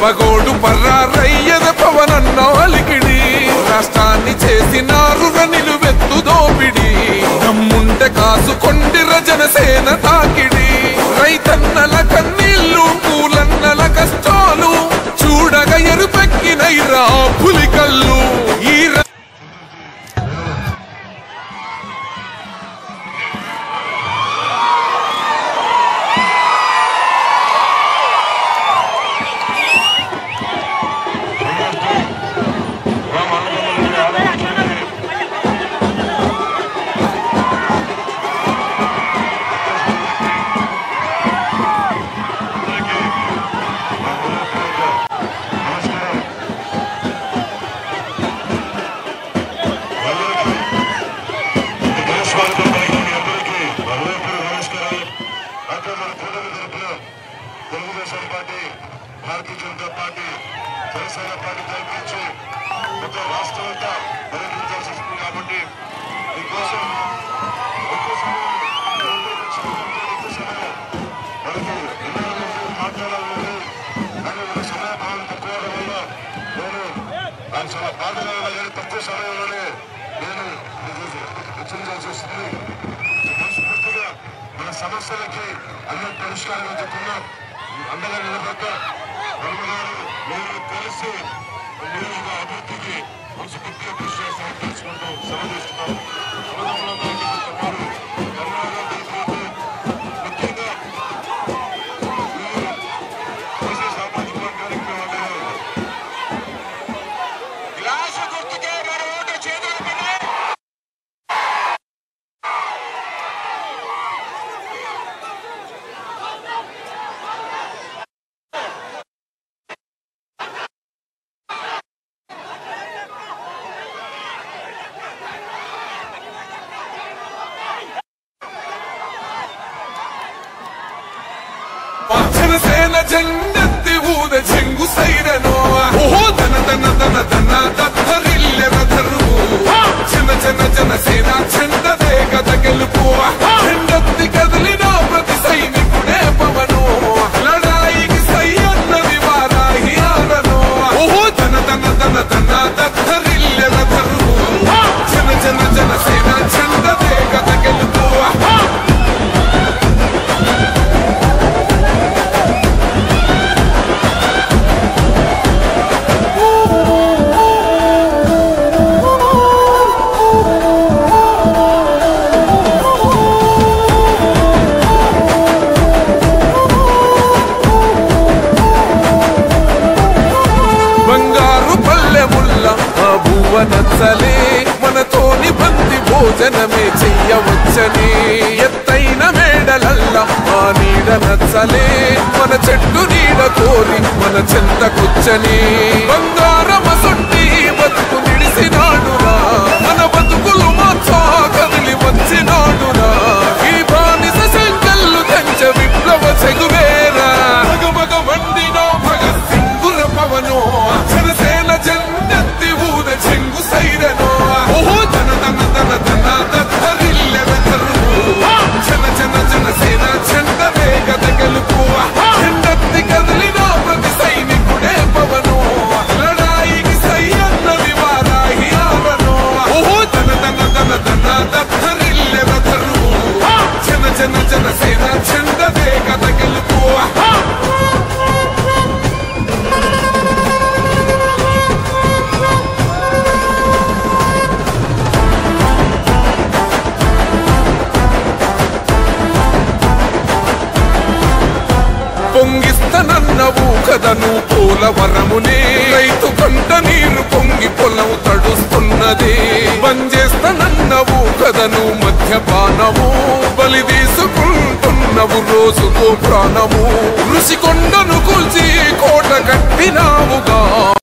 పగోడు పర్రారయ్యద పవనన్న అలికిడి రాష్ట్రాన్ని చేసినారు నిలువెత్తు దోపిడి దమ్ముంటే కాసుకొండిర జనసేన తాకిడి రైతన్నల కన్నీళ్లు పూలన్నల కష్టాలు చూడగ ఎరుపెక్కినైరా పులికల్లు ఈ Telugu Desam party Bharatiya Janata party Janasena party తరఫు మొత్తం రాష్ట్రం అంతా పర్యటించాల్సి వస్తుంది కాబట్టి మీకోసం ఎక్కువ సమయం మనకి మాట్లాడాలని కానీ మన సమయభావం తక్కువ వల్ల నేను ఆయన చాలా బాధగా కానీ తక్కువ సమయంలోనే నేను హెచ్చరించాల్సి వస్తుంది. మనస్ఫూర్తిగా మన సమస్యలకి అన్ని పరిష్కారం చెప్పుకున్నాం. అందరూ నిలబడ్డ ధర్మగారు నేను కలిసి నియోజక అభివృద్ధికి మనస్ఫూర్తిగా కృషి చేస్తామని తెలుసుకుంటూ సెలవు తీసుకున్నాం. ముఖ్యంగా ఈ సామాజిక వర్గానికి గ్లాసు గుర్తుకే మన ఓటు చేతులు జనసేన జెండెత్తి ఊద చెంగు సైరనో ఓహో తన తన తన తన దత్తరిల్లెన ధరువు జన జన జనసేన చెండదే కథ గెలుపు జెండెత్తి కదిలిన ప్రతి సైనికుడే పవను లడాయికి సై అన్నది వారాహి ఆరనో ఓహో తన తన తన తన దత్తరిల్లెన ధరువు జన జన జనసేన చెండదే కథ గెలుపు నచ్చలే మనతోని బంది భోజనమే చెయ్యవచ్చని ఎత్తైన మేడలల్ల ఆ నీడ నచ్చలే మన చెట్టు నీడ కోరి మన చెంతకొచ్చని బంగారమసొంటి బతుకు నిడిసినాడురా మన బతుకులు మార్చా కదిలి వచ్చినాడురా ఈ బానిస సంకల్లు తెంచ విప్లవ చెగువేరా మగమగ మండిన భగత్ సింగుల పవను జనసేన జెండెత్తి ఊద చెంగు సైరనో ఓహో తన తన తన తన దత్తరిల్లెన ధరువు జన జన జనసేన చెండదే కథ గెలుపు జెండెత్తి కదిలిన ప్రతి సైనికుడే పవను లడాయికి సై అన్నది వారాహి ఆరనో ఓహో తన తన తన తన దత్తరిల్లెన ధరువు జన జన జనసేన చెండదే కథ గెలుపు పొంగిస్తనన్నవు కదను పోలవరమునే రైతు కంట నీరు పొంగి పొలం తడుస్తున్నది బంజేస్తనన్నవు కదను మధ్యపానము బలి తీసుకుంటున్నవు రోజుకో ప్రాణము ఋషికొండను కూల్చి కోట కట్టినావుగా